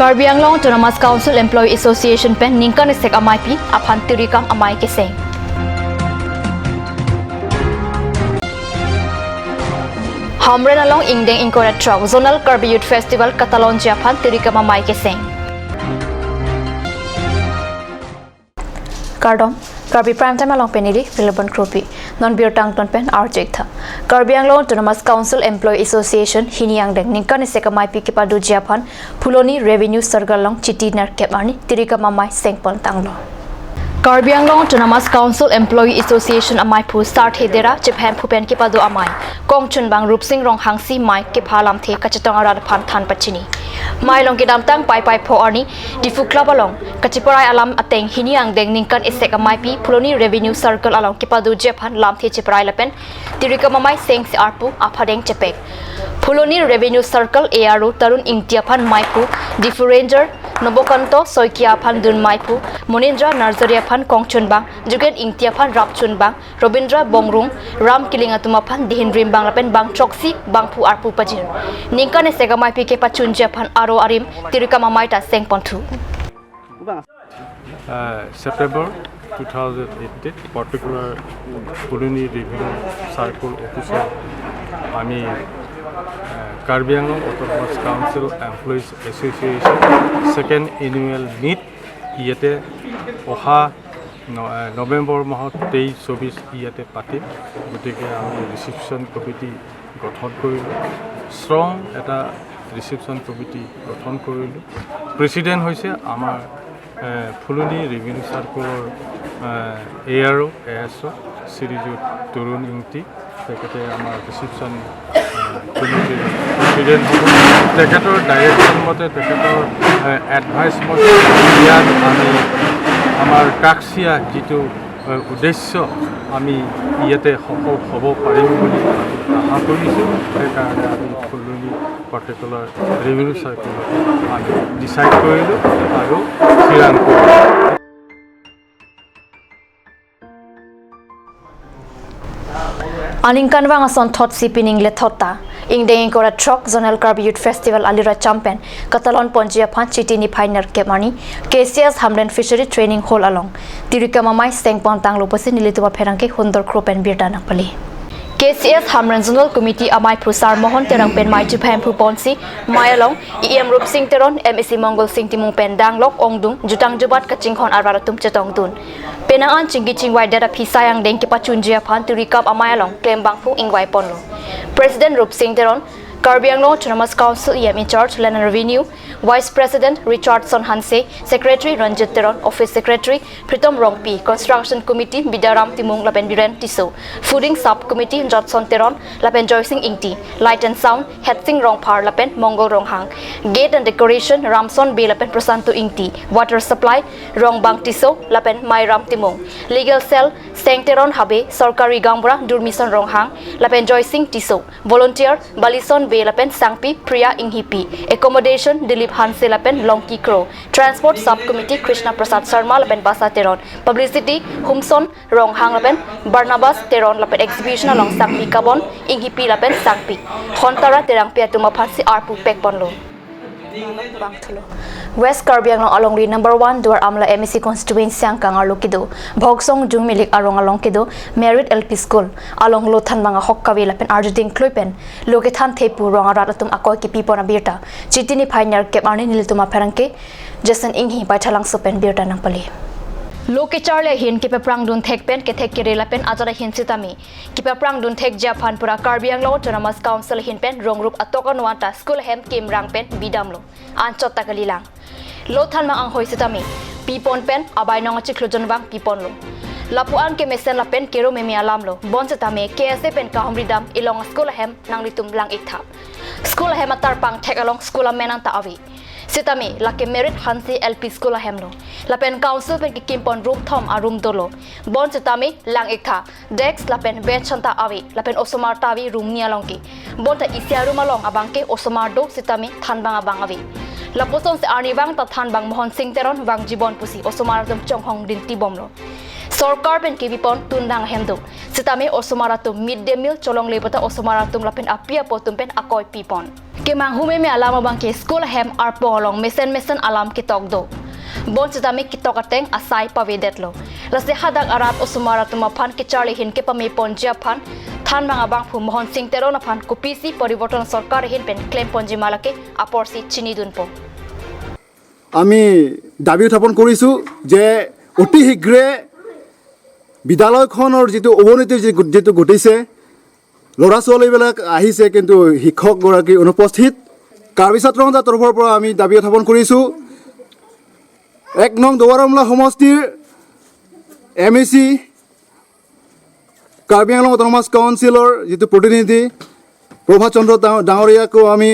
Karbi Anglong Autonomous Council Employee Association pen ningkan isek amai pi aphan tirikam amai keseng. Hamren along ingdeng incorrect truck zonal Karbi Youth Festival Catalan Japan tirikam amai keseng. Kardom Karbi Prime Time along peniri relevant kropi non beer tang ton pen arjek tha Karbi Anglong Autonomous Council Employee Association hiniang deng ningkan isek amai pi kepadu Japan Fuloni Revenue Circle long chiti nar kepani tirikam amai sengpon tanglo Karbi Anglong Autonomous Council Employee Association amai pu start hedera Japan pupen kepadu amai kongchun bang rupsing rong hangsi mai kephalam the kachetong arar phan than pachini mai long kidam tang pai pai pho ani difu club along kachiparai alam ateng hiniang deng ningkan isek amai pi Fuloni Revenue Circle along kepadu Japan lam the chiparai lapen tirikam amai seng si arpu aphadeng chepek Fuloni Revenue Circle ARU Tarun Ingtiaphan Maipu Difu Ranger Nobokanto Soikiaphan Dun Maipu Monindra Narzariaphan Kongchunbang Jugen Ingtiaphan Rapchunbang Robindra Bongrung Ram Kilingatumaphan Dihinrim Bang Lapen Bang Choksi Bangpu Arpu Pajir Ningkan Segamai Pike Pachunjaphan Aro Arim Tirikamamaita Sengpontu September 2018 particular Fuloni Revenue Circle official Karbi Anglong Autonomous Council Employees Association second annual meet ইয়াতে অহা নৱেম্বৰ মাহত 23-24 ইয়াতে পাতিম গতিকে আমি ৰিসেপশ্যন committee গঠন কৰিলোঁ strong এটা ৰিসেপশ্যন কমিটি গঠন কৰিলোঁ প্ৰেসিডেন্ট হৈছে আমাৰ ফুলনি ৰেভিনিউ সাৰ্কলৰ ARO ASO শ্ৰীযুত তৰুণ ইংতি তেখেতে আমাৰ ৰিসেপশ্যন কমিটিৰ প্ৰেসিডেন্ট হ'ব তেখেতৰ ডাইৰেকশ্যন মতে তেখেতৰ এডভাইচ মতে ইয়াত আমি আমাৰ কাকচিয়া যিটো উদ্দেশ্য আমি ইয়াতে সফল হ'ব পাৰিম বুলি আশা কৰিছোঁ সেইকাৰণে আমি ফুলনি পাৰ্টিকুলাৰ ৰেভিনিউ সাৰ্কলত আমি ডিচাইড কৰিলোঁ আৰু থিৰাং কৰিলোঁ Aningkan wang ason thot sipining le thota ingdeng kora truck zonal Karbi Youth Festival alira champion Catalan Ponjia phan chitini final kemani KCS Hamden Fishery Training Hall along tirikamamai sengpon tanglo pasi nilituma pherangke hondor kropen birta napali KCS Hamden Zonal Committee amai Pusar Mohon terang pen mai Japan Puponsi Mayalong EM Rup Singh Teron MSC Mongol Singh Timung pen danglok ongdung jutang jubat kachingkhon arbaratum chetong dun penangan cinggi cingwai dera pisayang deng kepachunjia phan turikap amayalong claim bangpu ingwai ponlo President Rup Singh Teron Karbi Anglong Autonomous Council EM in charge Land and Revenue Vice President Richardson Hanse Secretary Ranjit Teron Office Secretary Pritom Rongpi Construction Committee Bidaram Timung Lapen Biren Tiso Fooding Subcommittee Jotson Teron Lapen Joycing Ingti Light and Sound Hetsing Rongpar Lapen Mongol Ronghang Gate and Decoration Ramson B Lapen Prasanto Ingti Water Supply Rongbang Tiso Lapen Mairam Timung Legal Cell Seng Teron Habe Sorkari Gambra Durmison Ronghang Lapen Joycing Tiso Volunteer Balison Lapen Sangpi Priya Inghipi Accommodation Dilip Hanse Lapen Longki Crow Transport Subcommittee Krishna Prasad Sharma Lapen Basa Teron Publicity Humson Ronghang Lapen Barnabas Teron Lapen Exhibition along Sangpi Kabon Inghipi Lapen Sangpi Hontara Terang Piatuma Phansi Arpu Pekponlo West Karbi Anglong along ri number 1 Duar Amla MEC constituency ang kangar lokido Bhogsong Jungmilik arong along kido Merit LP School along Lothan mga hokkawi lapen Arjuding Kluipen Lokithan Thepu rong aratum akoy ki pipon abirta chitini pioneer kep arni nilituma pherangke Jason Inghi baithalang sopen birta nang pali Loki Charle hin kipe prang dun thek pen ke thek kirela pen ajara hin sitami kipe prang dun thek Japan pura Karbi Anglong Autonomous Council hin pen rongrup atoka nuata school hem kim rang pen bidamlo anchot takalilang Lothan mang ang hoy sitami pipon pen abay nong chiklojon bang pipon lo lapuan ke mesen la pen kero memi alam lo bon sitami KSA pen ka homridam ilong school hem nang litum lang ikthap school hem atar pang thek along school menan ta awi Sitami lake Merit Hansi LP School hemlo lapen council pen kimpon room thom a room dolo bon sitami lang ikha dex lapen bench chanta awi lapen osomar tawi room nia longki bon ta isia room along abangke osomar do sitami than bang abang awi laposon se arni bang ta than bang Mohon Singh Teron bang jibon pusi osomar dum chonghong din tibomlo Sorkar pen kibipon tundang hemdu. Sitami osumaratum midday meal colong lebota osumaratum lapen apia potum pen akoy pipon. Kemang hume me alama bangke school hem arpolong mesen alam kitokdo. Bon sitami kitokateng asai pavedetlo. Lase hadak arat osumaratum apan kicharli hin kepami ponjia pan than bang abang phu mohon sing tero na pan kupisi poriborton sorkar hin pen claim ponji malake aporsi chini dunpo. আমি দাবী উত্থাপন কৰিছোঁ যে অতি শীঘ্ৰে বিদ্যালয়খনৰ যিটো অৱনতি যিটো ঘটিছে ল'ৰা ছোৱালীবিলাক আহিছে কিন্তু শিক্ষকগৰাকী অনুপস্থিত কাৰ্বি ছাত্ৰ সন্থাৰ তৰফৰ পৰা আমি দাবী উত্থাপন কৰিছোঁ 1 নং দৱাৰমলা সমষ্টিৰ MEC কাৰ্বি আংলং অট'নমাছ কাউন্সিলৰ যিটো প্ৰতিনিধি প্ৰভাত চন্দ্ৰ ডাঙৰীয়াকো আমি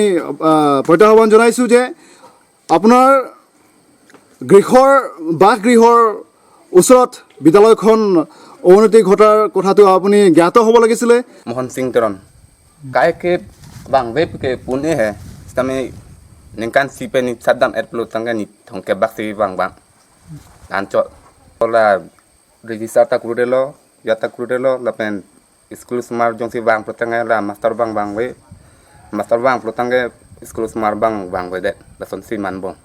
প্ৰত্যাহ্বান জনাইছোঁ যে আপোনাৰ বাসগৃহৰ ওচৰত বিদ্যালয়খন অৱনতি ঘটাৰ কথাটো আপুনি জ্ঞাত হ'ব লাগিছিলে Mohon sing teron. Kaya ke bang web ke pune he. Stame nengkan si peni sadam erplo tangga ni thong ke bak si bang bang. Anco ola register ta krudelo yata krudelo lapen school smart jong si bang protanga la master bang bang we. Master bang protanga school smart bang we de la son si man bong.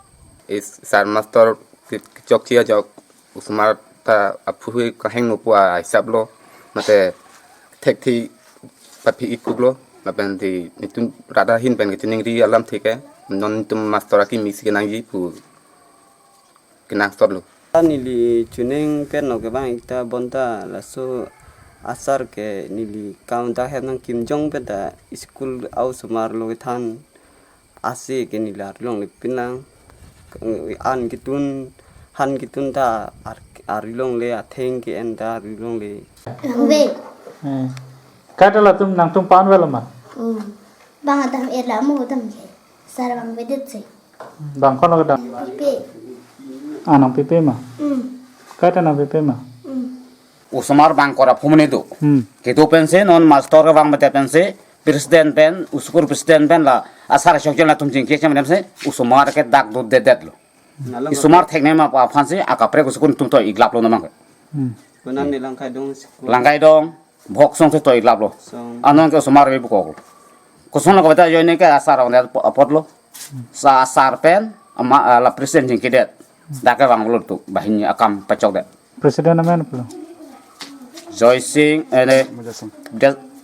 Is sar master chok chia jok smart ta aphui ka heng no pua hisab lo mate thek thi papi ikublo lapen thi nitun rada hin pen kining ri alam thike non tum master aki mix kenang ji pu kenang storlo nili chuning pen no ke bang ita bonta la so asar ke nili kaunta he nang kim jong pe da school au sumar lo than ase ke nilar long le pinang an kitun han kitun ta arilong le atheng ke en ta arilong le về Kata lah tum nang tum pan wala ma. bang adam erla mo tam ke sar bang vedet se Bang kono kada. pe Anang pipe ma. Kata na pipe ma. Usmar bang kora phumne do. Ketu pense non master bang mate pense president pen uskur president pen la asar shokjel na tum jing ke chamne se usmar ke dak do de det lo. Usmar thekne ma pa phanse akapre usukun tum to iglap lo na mang. kunan ni lang kai dong school Langkai dong bhok song se to iglap lo. Anon ke usmar be ko. Kusong la ko bata joine ke asar on apot lo. Sa asar pen ama la president jing ke det. Dak bang lo tu bahin akam pachok det. Presiden amen pula. Joy Singh ene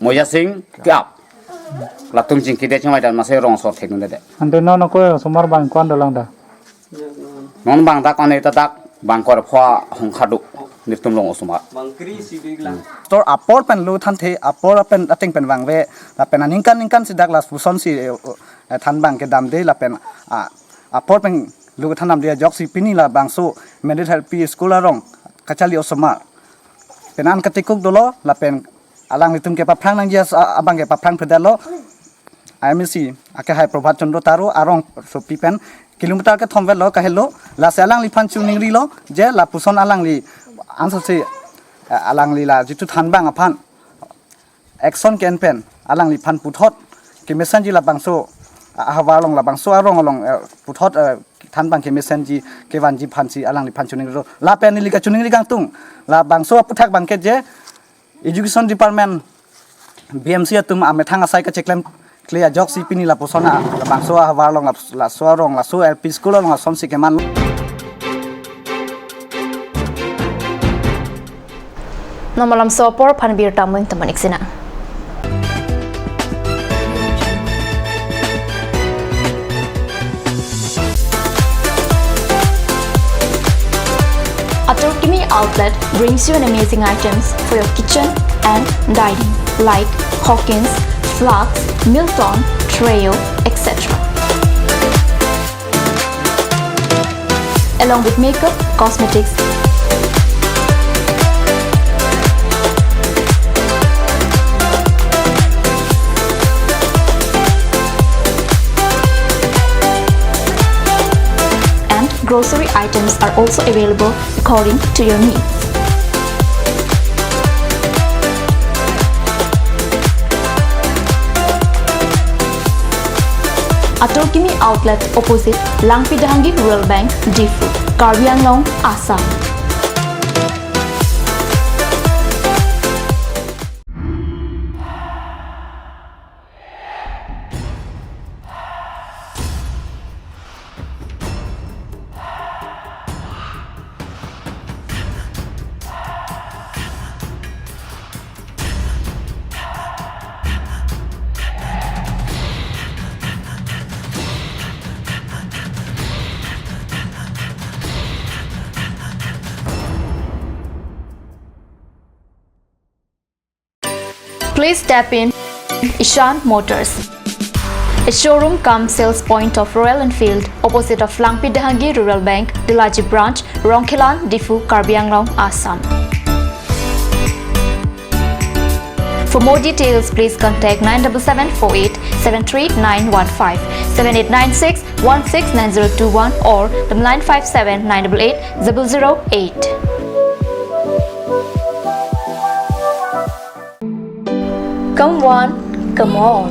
Moja Singh kap la tum jing kide chama dan masai rong sor thek nde Ante no ko sumar bang kwan dalang da. non bang ta kon eta tak bang kor phwa hong khadu nitum long osuma bang kri si biglang Tor apor pen lu than the apor pen ating pen wang we la pen ningkan si dak las puson si than bang ke dam de la pen apor pen lu than nam dia jok si pini la bang so medical pi school arong kachali osoma penan katikuk dolo la pen alang nitum ke paprang nang dia abang ke paprang pedalo IMC ake hai Prabhat Chandra Taro arong so pipen kilometer ke thomvel lo kahelo la salang li phan chuning ri lo je la puson alang li answer si alang li la jitu than bang aphan action campaign alang li phan puthot ke mesan ji la bangso ahawalong la bangso arong along puthot than bang ke mesan ji ke wan ji phan si alang li phan chuning ro la pen li ka chuning ri gang tung la bangso puthak bang ke je education department BMC atum amethang asai ka cheklem clear jok si pini la posona la bangso ahawalong la suarong la so LP school long som si ke man Nomalam sopor panbir tamuing temanik sina. Aturkimi outlet brings you an amazing items for your kitchen and dining like Hawkins, Flax, Milton, Treo, etc. Along with makeup, cosmetics, grocery items are also available according to your needs. Aturkimi outlet opposite Langpidahangi Rural Bank, Difu, Karbi Anglong, Assam. Please tap in Ishan Motors, a showroom cum sales point of Royal Enfield, opposite of Langpi Dahangi Rural Bank, Dilaji Branch, Rongkhelan, Difu, Karbi Anglong, Assam. For more details, please contact 97748 73915, 7896 169021 or 957 988 008. Come one, come all.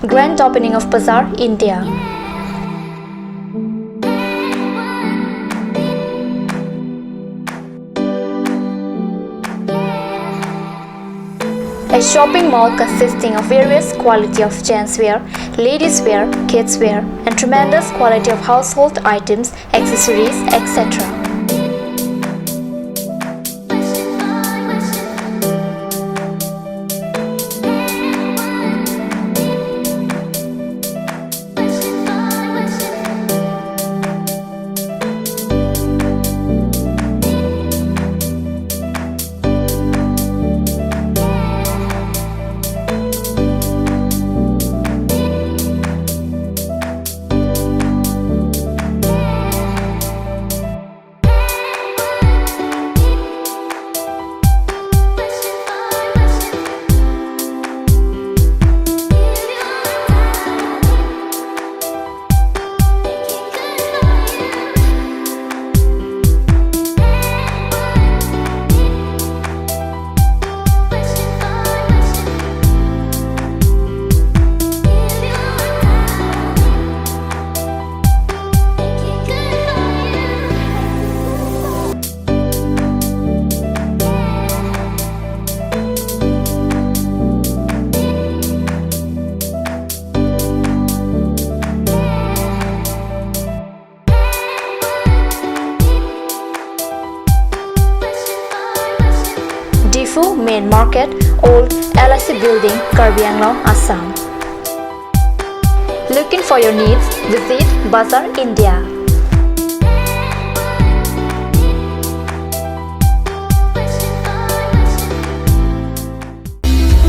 Grand opening of Bazaar, India. A shopping mall consisting of various quality of gents wear, ladies wear, kids wear, and tremendous quality of household items, accessories, etc. Main Market, Old LIC Building, Karbi Anglong, Assam. Looking for your needs? Visit Bazaar, India.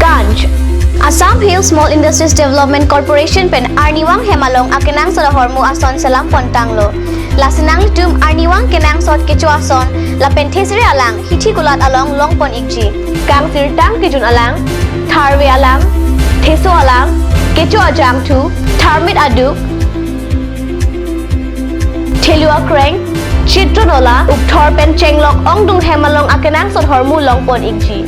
Ganj Assam Hill Small Industries Development Corporation pen Arniwang Hemalong akenang sa hormu ason salam pontanglo. Lasinang tum Arniwang kenang sot kecu ason la penthesri alang hithi kulat along longpon ikji. Kang sirtang kijun alang tharwe alang theso alang kecu ajang tu tharmit aduk thelua kreng chitronola ukthor pen chenglok ongdung hemalong akenang sot hormu longpon ikji.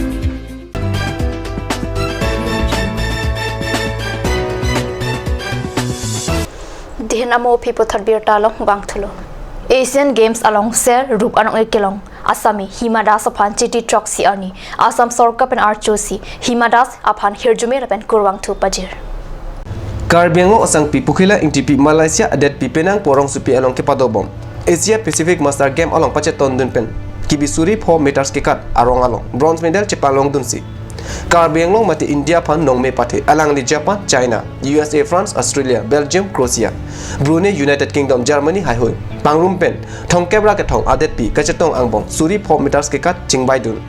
Dihin amo people tharbir talong bangthulo. Asian Games along ser rup anong ekilong Asami Himadas aphan chiti troxy ani Assam Sorka pen archosi Himadas aphan hirjume pen kurwang thu pajir. Karbiango asang pipukhila ingtipi Malaysia adet pipenang porong supi along ke padobom. Asia Pacific Master Game along pacheton dun pen. Kibisuri 4 meters ke kat arong along bronze medal chepalong dunsi. Karbianglong mati India pan nongme pate alang di Japan, China, USA, France, Australia, Belgium, Croatia, Brunei, United Kingdom, Germany, Haihui, Pangrum pen, Thong Kebra ke thong adet pi kachetong angbong suri 4 meters ke kat chingbai dun.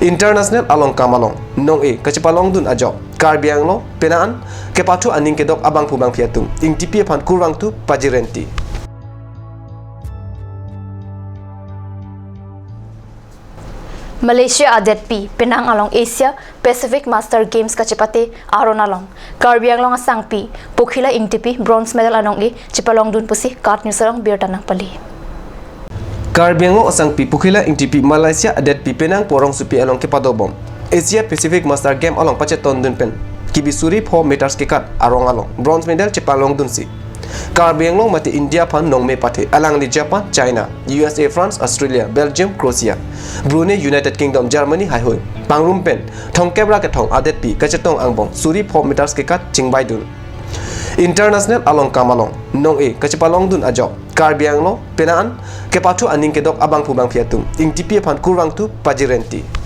International along kamalong nong e kachepalong dun ajok Karbianglong penaan ke pathu aning ke dok abang phubang phiatum ingtipi pan kurwang tu pajirenti. Malaysia adet pi penang along Asia Pacific Master Games kachepate aron along Karbi Anglong asang pi pukhila ingtipi bronze medal anong e chipalong dun pusi kat newsarong birtanang pali. Karbianglong asang pi pukhila ingtipi Malaysia adet pi penang porong supi along ke padobom. Asia Pacific Master Game along pacheton dun pen. Kibisuri 4 meters ke kat arong along bronze medal chipalong dunsi. Karbianglong mati India pan nongme pate alang di Japan, China, USA, France, Australia, Belgium, Croatia, Brunei, United Kingdom, Germany, Haihui, Pangrum pen, Thong Kebra ke thong adet pi kachetong angbong suri 4 meters ke kat chingbai dun. International along kamalong nong e kachepalong dun ajok Karbianglong penaan ke pathu aning ke dok abang phubang phiatum ingtipi pan kurwang tu pajirenti.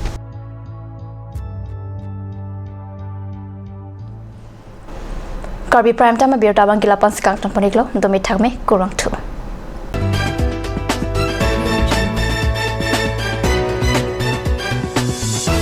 Karbi Prime Time bir tabang kilapan sekang tampon iklo domi thakme kurang tu.